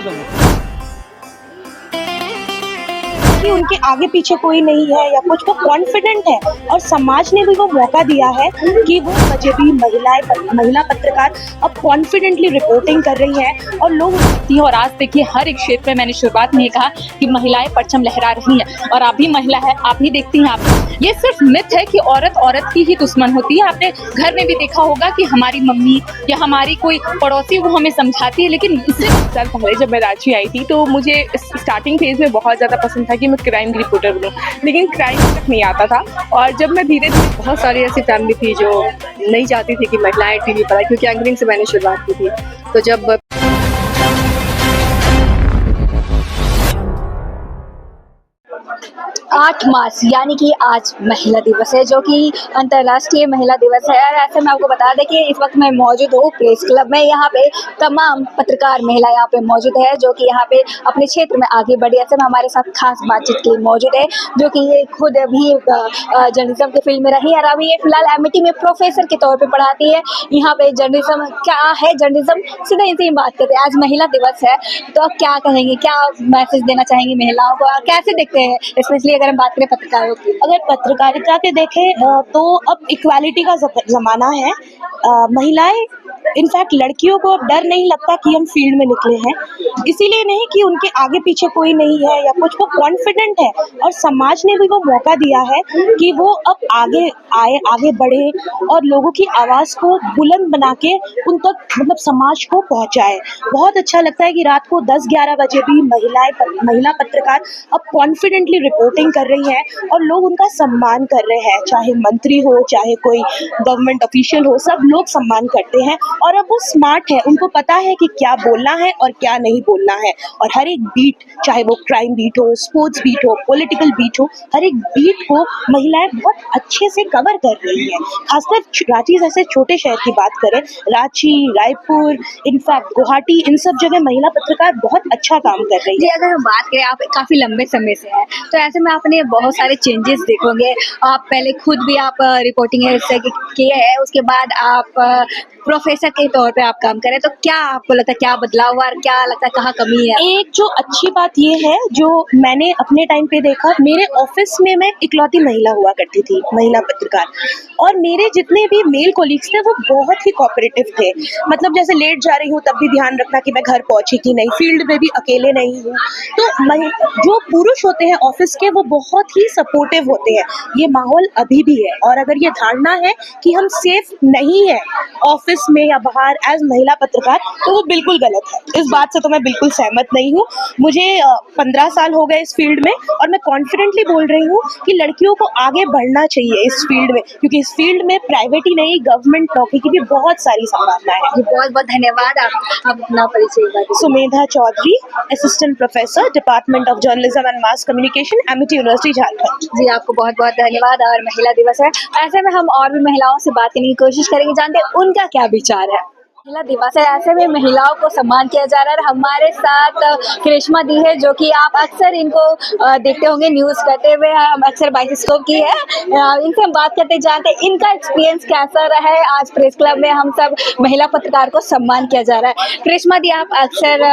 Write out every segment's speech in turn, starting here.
दूंगा। कि उनके आगे पीछे कोई नहीं है या कुछ, वो कॉन्फिडेंट है और समाज ने भी वो मौका दिया है कि वो बचे भी महिला पत्रकार अब कॉन्फिडेंटली रिपोर्टिंग कर रही है और लोग थी। और आज देखिए हर एक क्षेत्र में मैंने शुरुआत में ही कहा कि महिलाएं परचम लहरा रही हैं और आप भी महिला है, आप ही देखती हैं। आप ये सिर्फ मिथ है कि औरत औरत की ही दुश्मन होती है। आपने घर में भी देखा होगा कि हमारी मम्मी या हमारी कोई पड़ोसी वो हमें समझाती है, लेकिन इससे साल पहले जब मैं रांची आई थी तो मुझे स्टार्टिंग फेज में बहुत ज़्यादा पसंद था कि मैं क्राइम रिपोर्टर बनूं, लेकिन क्राइम तक नहीं आता था। और जब मैं धीरे धीरे, बहुत सारी ऐसी फैमिली थी जो नहीं चाहती थी कि महिलाएं टीवी पर आए, क्योंकि एंकरिंग से मैंने शुरुआत की थी। तो जब 8 मार्च यानी कि आज महिला दिवस है, जो कि अंतर्राष्ट्रीय महिला दिवस है। और ऐसे मैं आपको बता दें कि इस वक्त मैं मौजूद हूँ प्रेस क्लब में। यहाँ पे तमाम पत्रकार महिला यहाँ पे मौजूद है जो कि यहाँ पे अपने क्षेत्र में आगे बढ़ी। ऐसे में हमारे साथ खास बातचीत के लिए मौजूद है जो कि ये खुद भी जर्नलिज्म के फील्ड में रही है और अभी ये फिलहाल एमिटी में प्रोफेसर के तौर पर पढ़ाती है। यहाँ पे जर्नलिज्म क्या है, जर्नलिज्म सीधे इनसे ही बात करते हैं। आज महिला दिवस है तो आप क्या कहेंगे, क्या मैसेज देना चाहेंगे महिलाओं को, कैसे देखते हैं, स्पेशली अगर हम बात करें पत्रकारों की? अगर पत्रकारिता के देखें तो अब इक्वालिटी का ज़माना है। महिलाएं, इनफैक्ट लड़कियों को अब डर नहीं लगता कि हम फील्ड में निकले हैं, इसीलिए नहीं कि उनके आगे पीछे कोई नहीं है या कुछ, वो कॉन्फिडेंट है और समाज ने भी वो मौका दिया है कि वो अब आगे आए, आगे बढ़े और लोगों की आवाज़ को बुलंद बना के उन तक, मतलब समाज को पहुंचाए। बहुत अच्छा लगता है कि रात को 10-11 बजे भी महिला पत्रकार अब कॉन्फिडेंटली रिपोर्टिंग कर रही है और लोग उनका सम्मान कर रहे हैं, चाहे मंत्री हो, चाहे कोई गवर्नमेंट ऑफिशियल हो, सब लोग सम्मान करते हैं। और अब वो स्मार्ट है, उनको पता है कि क्या बोलना है और क्या नहीं बोलना है। और हर एक बीट, चाहे वो क्राइम बीट हो, स्पोर्ट्स बीट हो, पॉलिटिकल बीट हो, हर एक बीट को महिलाएं बहुत अच्छे से कवर कर रही हैं। खासकर रांची जैसे छोटे शहर की बात करें, रांची, रायपुर, इनफैक्ट गुवाहाटी, इन सब जगह महिला पत्रकार बहुत अच्छा काम कर रही जी, है। अगर हम बात करें, आप काफ़ी लंबे समय से हैं तो ऐसे में आपने बहुत सारे चेंजेस देखोगे। आप पहले खुद भी आप रिपोर्टिंग किए हैं, उसके बाद आप प्रोफेसर के तौर पे आप काम करें, तो क्या आपको लगता है, क्या बदलाव हुआ और क्या लगता है कहाँ कमी है? एक जो अच्छी बात ये है, जो मैंने अपने टाइम पे देखा, मेरे ऑफिस में मैं इकलौती महिला हुआ करती थी, महिला पत्रकार, और मेरे जितने भी मेल कोलीग्स थे वो बहुत ही कोऑपरेटिव थे। मतलब जैसे लेट जा रही हूँ तब भी ध्यान रखना कि मैं घर पहुंची कि नहीं, फील्ड में भी अकेले नहीं हूँ। तो जो पुरुष होते हैं ऑफिस के, वो बहुत ही सपोर्टिव होते हैं। ये माहौल अभी भी है, और अगर ये धारणा है कि हम सेफ नहीं है ऑफिस में या बाहर एज महिला पत्रकार, तो वो बिल्कुल गलत है। इस बात से तो मैं बिल्कुल सहमत नहीं हूँ। मुझे 15 साल हो गए इस फील्ड में और मैं कॉन्फिडेंटली बोल रही हूँ कि लड़कियों को आगे बढ़ना चाहिए इस फील्ड में, क्योंकि इस फील्ड में प्राइवेट ही नहीं, गवर्नमेंट नौकरी की भी बहुत सारी संभावनाएं हैं। बहुत बहुत धन्यवाद। आप अपना परिचय बताइए। Sumedha Chaudhary, assistant professor, department of journalism and mass communication, Amity university, Jharkhand. जी, आपको बहुत बहुत धन्यवाद। और महिला दिवस है, ऐसे में हम और भी महिलाओं से बात करने की कोशिश करेंगे, जानते हैं उनका क्या विचार है। महिला दिवस है, ऐसे में महिलाओं को सम्मान किया जा रहा है। हमारे साथ करिश्मा दी है जो कि आप अक्सर इनको देखते होंगे न्यूज़ करते हुए, हम अक्सर बाइस्कोप की है। इनसे हम बात करते जानते हैं इनका एक्सपीरियंस कैसा रहा है। आज प्रेस क्लब में हम सब महिला पत्रकार को सम्मान किया जा रहा है। करिश्मा दी, आप अक्सर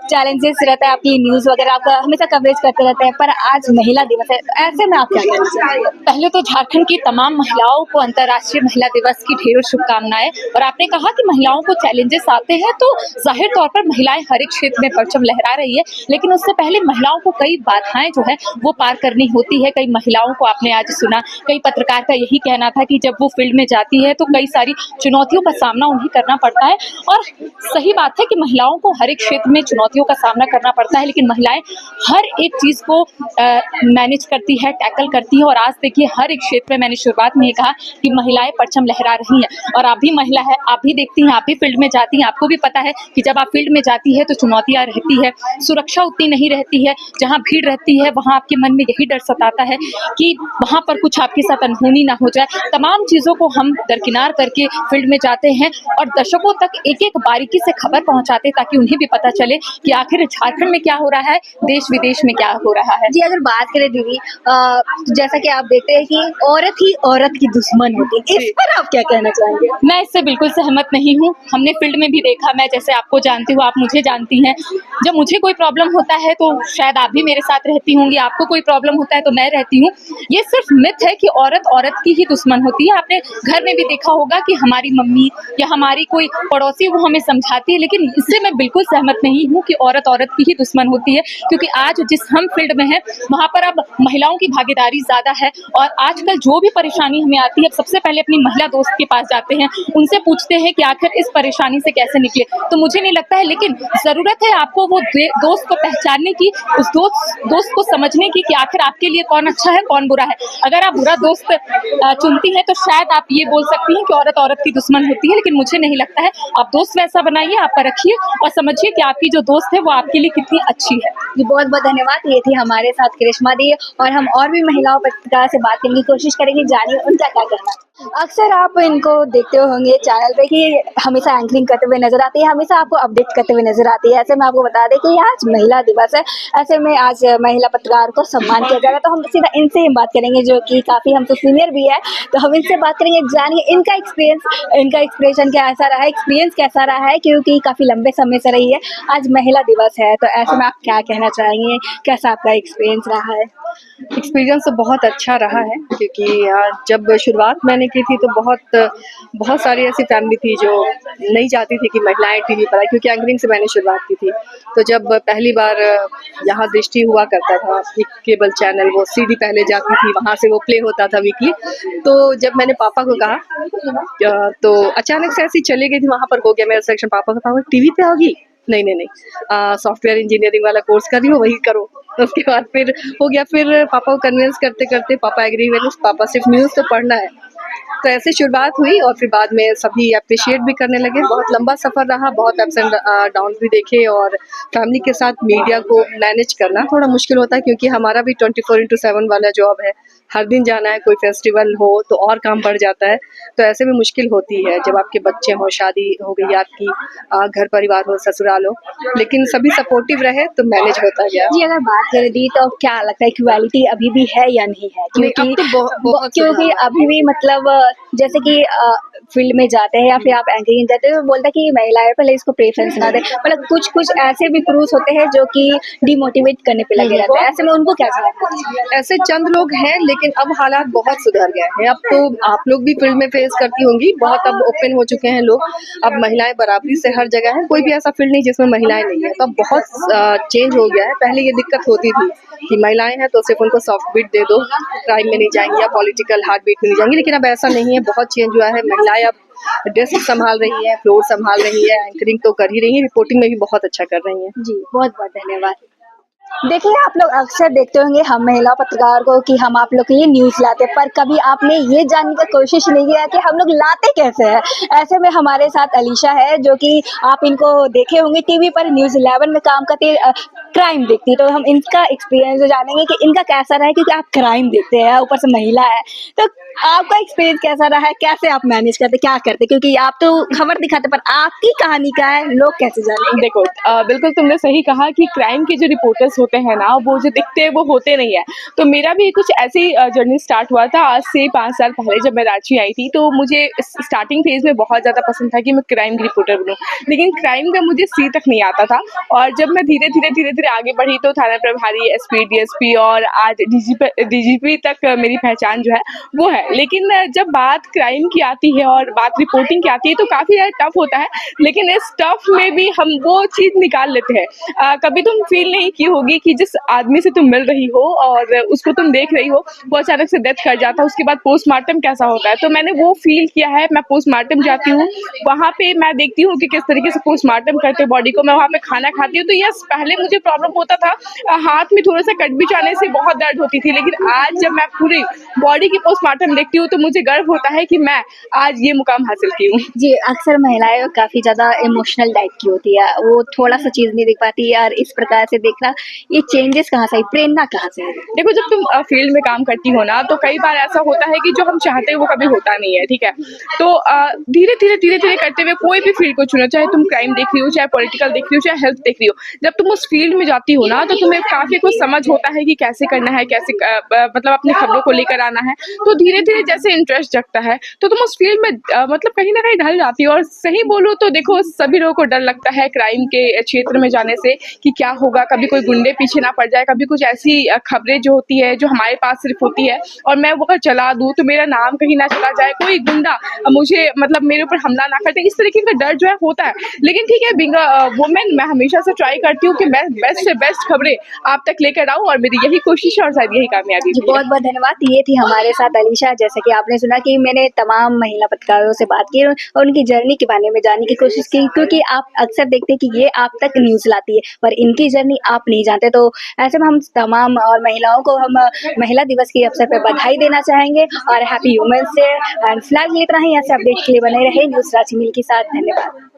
चैलेंजेस रहता है आपकी न्यूज़ वगैरह, आपका हमेशा कवरेज करते रहते हैं, पर आज महिला दिवस है, तो ऐसे में आप क्या कहना चाहेंगे? पहले तो झारखंड की तमाम महिलाओं को अंतर्राष्ट्रीय महिला दिवस की ढेरों शुभकामनाएं। और आपने कहा कि महिलाओं को चैलेंजेस आते हैं, तो जाहिर तौर पर महिलाएं हर एक क्षेत्र में परचम लहरा रही है, लेकिन उससे पहले महिलाओं को कई बाधाएं जो है वो पार करनी होती है। कई महिलाओं को आपने आज सुना, कई पत्रकार का यही कहना था कि जब वो फील्ड में जाती है तो कई सारी चुनौतियों का सामना उन्हें करना पड़ता है। और सही बात है कि महिलाओं को हर एक क्षेत्र में चुनौतियों का सामना करना पड़ता है, लेकिन महिलाएं हर एक चीज को मैनेज करती है, टैकल करती है। और आज देखिए हर एक क्षेत्र में, मैंने शुरुआत में ही कहा कि महिलाएं परचम लहरा रही हैं और आप भी महिला है, आप भी देखती हैं, आप भी फील्ड में जाती हैं, आपको भी पता है कि जब आप फील्ड में जाती है तो चुनौतियां रहती है, सुरक्षा उतनी नहीं रहती है। जहां भीड़ रहती है वहां आपके मन में यही डर सताता है कि वहां पर कुछ आपके साथ अनहोनी ना हो जाए। तमाम चीजों को हम दरकिनार करके फील्ड में जाते हैं और दर्शकों तक एक एक बारीकी से खबर पहुंचाते हैं, ताकि उन्हें भी पता चले कि आखिर झारखंड में क्या हो रहा है, देश विदेश में क्या हो रहा है। जी, अगर बात करें दीदी, जैसा कि आप देखते हैं कि औरत ही औरत की दुश्मन होती है, इस पर आप क्या कहना चाहेंगे? मैं इससे बिल्कुल सहमत नहीं रही हूँ, हमने फील्ड में भी देखा, मैं जैसे आपको जानती हूँ, आप मुझे जानती हैं। जब मुझे कोई प्रॉब्लम होता है तो शायद आप भी मेरे साथ रहती होंगी, आपको कोई प्रॉब्लम होता है तो मैं रहती हूँ। ये सिर्फ मिथ है कि औरत औरत की ही दुश्मन होती है। आपने घर में भी देखा होगा कि हमारी मम्मी या हमारी कोई पड़ोसी वो हमें समझाती है, लेकिन इससे मैं बिल्कुल सहमत नहीं हूँ कि औरत औरत की ही दुश्मन होती है, क्योंकि आज जिस हम फील्ड में हैं वहाँ पर अब महिलाओं की भागीदारी ज़्यादा है और आजकल जो भी परेशानी हमें आती है अब सबसे पहले अपनी महिला दोस्त के पास जाते हैं, उनसे पूछते हैं कि आखिर इस परेशानी से कैसे निकले। तो मुझे नहीं लगता है, लेकिन ज़रूरत है आपको वो दोस्त को पहचानने की, उस दोस्त को समझने की कि आखिर आपके लिए कौन अच्छा है कौन बुरा है। अगर आप बुरा दोस्त चुनती हैं तो शायद आप ये बोल सकती हैं कि औरत औरत की दुश्मन होती है, लेकिन मुझे नहीं लगता है। आप दोस्त वैसा बनाइए, आपका रखिए और समझिए कि आपकी जो दोस्त है वो आपके लिए कितनी अच्छी है। जी बहुत बहुत धन्यवाद। ये थी हमारे साथ करिश्मा दी और हम और भी महिलाओं पत्रकार से बात करने की कोशिश करेंगे, जानिए उनका क्या कहना है। अक्सर आप इनको देखते होंगे चैनल पे कि हमेशा एंकरिंग करते हुए नजर आती है, हमेशा आपको अपडेट करते हुए नजर आती है। ऐसे में आपको बता दें कि आज महिला दिवस है, ऐसे में आज महिला पत्रकार को सम्मान किया जा रहा है, तो हम सीधा इनसे ही बात करेंगे जो कि काफ़ी हमसे सीनियर भी है। तो हम इनसे बात करेंगे, जानिए इनका एक्सपीरियंस, इनका एक्सप्रेशन कैसा रहा है, एक्सपीरियंस कैसा रहा है, क्योंकि काफ़ी लंबे समय से रही है। आज महिला दिवस है तो ऐसे में आप क्या कहना चाहेंगे, कैसा आपका एक्सपीरियंस रहा है? एक्सपीरियंस तो बहुत अच्छा रहा है, क्योंकि जब शुरुआत मैंने की थी तो बहुत सारी ऐसी फैमिली थी जो नहीं चाहती थी कि महिलाएं टीवी पर आए, क्योंकि एंकरिंग से मैंने शुरुआत की थी। तो जब पहली बार यहाँ दृष्टि हुआ करता था, एक केबल चैनल, वो सीडी पहले जाती थी, वहाँ से वो प्ले होता था वीकली। तो जब मैंने पापा को कहा तो अचानक से ऐसी चली गई थी, वहाँ पर हो गया मेरा सिलेक्शन। पापा का, पापा टीवी पे होगी? नहीं नहीं नहीं, सॉफ्टवेयर इंजीनियरिंग वाला कोर्स कर रही हो, वही करो। उसके बाद फिर हो गया, फिर पापा को कन्विंस करते करते पापा एग्री हुए, पापा सिर्फ न्यूज़ तो पढ़ना है। तो ऐसे शुरुआत हुई और फिर बाद में सभी अप्रिशिएट भी करने लगे। बहुत लंबा सफ़र रहा, बहुत अप्स एंड डाउन भी देखे, और फैमिली के साथ मीडिया को मैनेज करना थोड़ा मुश्किल होता है, क्योंकि हमारा भी 24/7 वाला जॉब है। हर दिन जाना है, कोई फेस्टिवल हो तो और काम बढ़ जाता है। तो ऐसे में मुश्किल होती है जब आपके बच्चे हों, शादी हो गई आपकी, घर परिवार हो, ससुराल हो, लेकिन सभी सपोर्टिव रहे तो मैनेज होता गया। जी अगर बात करें दी तो क्या लगता है इक्वालिटी अभी भी है या नहीं है? क्योंकि अब तो बहुत क्योंकि सुधार। अभी भी मतलब जैसे कि फील्ड में जाते हैं या फिर आप एंकरिंग करते हैं तो बोलता है कि महिलाएं पहले इसको प्रेफरेंस ना दें, मतलब कुछ कुछ ऐसे भी पुरुष होते हैं जो कि डिमोटिवेट करने पे लगे रहते हैं, ऐसे में उनको क्या चाहिए? ऐसे चंद लोग हैं, लेकिन अब हालात बहुत सुधर गए हैं। अब तो आप लोग भी फील्ड में फेस करती होंगी, बहुत अब ओपन हो चुके हैं लोग। अब महिलाएं बराबरी से हर जगह हैं, कोई भी ऐसा फील्ड नहीं जिसमें महिलाएं नहीं है। तो अब बहुत चेंज हो गया है। पहले ये दिक्कत होती थी कि महिलाएं हैं तो सिर्फ उनको सॉफ्ट बीट दे दो, क्राइम में नहीं जाएंगी या पॉलिटिकल हार्ड बीट में नहीं जाएंगी, लेकिन अब ऐसा नहीं है, बहुत चेंज हुआ है। महिलाएं अब डेस्क संभाल रही है, फ्लोर संभाल रही है, एंकरिंग तो कर ही रही है, रिपोर्टिंग में भी बहुत अच्छा कर रही है। जी बहुत बहुत धन्यवाद। देखिए आप लोग अक्सर देखते होंगे हम महिला पत्रकार को कि हम आप लोग के लिए न्यूज़ लाते हैं, पर कभी आपने ये जानने की कोशिश नहीं किया कि हम लोग लाते कैसे हैं। ऐसे में हमारे साथ अलीशा है जो कि आप इनको देखे होंगे टीवी पर न्यूज़ 11 में काम करती है, क्राइम देखती है। तो हम इनका एक्सपीरियंस जानेंगे कि इनका कैसा रहा है, क्योंकि आप क्राइम देखते हैं, ऊपर से महिला है। तो आपका एक्सपीरियंस कैसा रहा है, कैसे आप मैनेज करते, क्या करते? क्योंकि आप तो खबर दिखाते, पर आपकी कहानी क्या है, लोग कैसे जानेंगे? देखो, बिल्कुल तुमने सही कहा कि क्राइम के जो रिपोर्टर्स होते हैं ना, वो जो दिखते हैं वो होते नहीं है। तो मेरा भी कुछ ऐसी जर्नी स्टार्ट हुआ था आज से 5 साल पहले, जब मैं रांची आई थी। तो मुझे स्टार्टिंग फेज में बहुत ज़्यादा पसंद था कि मैं क्राइम की रिपोर्टर बनूं, लेकिन क्राइम का मुझे सी तक नहीं आता था। और जब मैं धीरे धीरे आगे बढ़ी तो थाना प्रभारी, एसपी, डीएसपी और आज डीजीपी तक मेरी पहचान जो है वो है। लेकिन जब बात क्राइम की आती है और बात रिपोर्टिंग की आती है तो काफ़ी ज़्यादा टफ होता है, लेकिन इस टफ में भी हम वो चीज़ निकाल लेते हैं। कभी तुम फील नहीं की होगी कि जिस आदमी से तुम मिल रही हो और उसको तुम देख रही हो, वो अचानक से डेथ कर जाता है, उसके बाद पोस्टमार्टम कैसा होता है। तो मैंने वो फील किया है। मैं पोस्टमार्टम जाती हूँ, वहाँ पे मैं देखती हूँ कि किस तरीके से पोस्टमार्टम करते बॉडी को। मैं वहाँ पे खाना खाती हूँ, तो यस पहले मुझे प्रॉब्लम होता था, हाथ में थोड़ा सा कट भी जाने से बहुत दर्द होती थी, लेकिन आज जब मैं पूरी बॉडी की पोस्टमार्टम देखती हूँ तो मुझे गर्व होता है कि मैं आज ये मुकाम हासिल की हूँ। जी, अक्सर महिलाएं काफ़ी ज़्यादा इमोशनल टाइप की होती है, वो थोड़ा-सा चीज़ नहीं देख पाती है और इस प्रकार से देखना ये चेंजेस कहाँ से आई, प्रेरणा कहाँ से आई? देखो, जब तुम फील्ड में काम करती हो ना, तो कई बार ऐसा होता है कि जो हम चाहते हैं वो कभी होता नहीं है, ठीक है। तो धीरे धीरे करते हुए कोई भी फील्ड को चुनो, चाहे तुम क्राइम देख रही हो, चाहे पॉलिटिकल देख रही हो, चाहे हेल्थ देख रही हो, जब तुम उस फील्ड में जाती हो ना, तो तुम्हें काफी कुछ समझ होता है कि कैसे करना है, कैसे मतलब अपनी खबरों को लेकर आना है। तो धीरे धीरे जैसे इंटरेस्ट जगता है, तो तुम उस फील्ड में मतलब कहीं ना कहीं ढल जाती हो। और सही बोलो तो देखो, सभी लोगों को डर लगता है क्राइम के क्षेत्र में जाने से कि क्या होगा, कभी कोई गुंडे पीछे ना पड़ जाए, कभी कुछ ऐसी खबरें जो होती है जो हमारे पास सिर्फ होती है और मैं वो अगर चला दूं तो मेरा नाम कहीं ना चला जाए, कोई गुंडा मुझे मतलब मेरे ऊपर हमला ना करते, इस तरीके का डर जो है होता है। लेकिन ठीक है, बीइंग अ वुमेन मैं हमेशा से ट्राई करती हूँ कि मैं बेस्ट से बेस्ट खबरें आप तक लेकर आऊं, और मेरी यही कोशिश है और शायद यही कामयाबी जी, भी है। बहुत बहुत धन्यवाद। ये थी हमारे साथ अलीशा। जैसे कि आपने सुना कि मैंने तमाम महिला पत्रकारों से बात की और उनकी जर्नी के बारे में जानने की कोशिश की, क्योंकि आप अक्सर देखते हैं कि ये आप तक न्यूज़ लाती है, पर इनकी जर्नी आप नहीं जानते। तो ऐसे में हम तमाम और महिलाओं को हम महिला दिवस के अवसर पर बधाई देना चाहेंगे और हैप्पी वुमेन्स डे। एंड फिलहाल इतना ही। ऐसे अपडेट के लिए बने रहे न्यूज़ रांची मिल के साथ। धन्यवाद।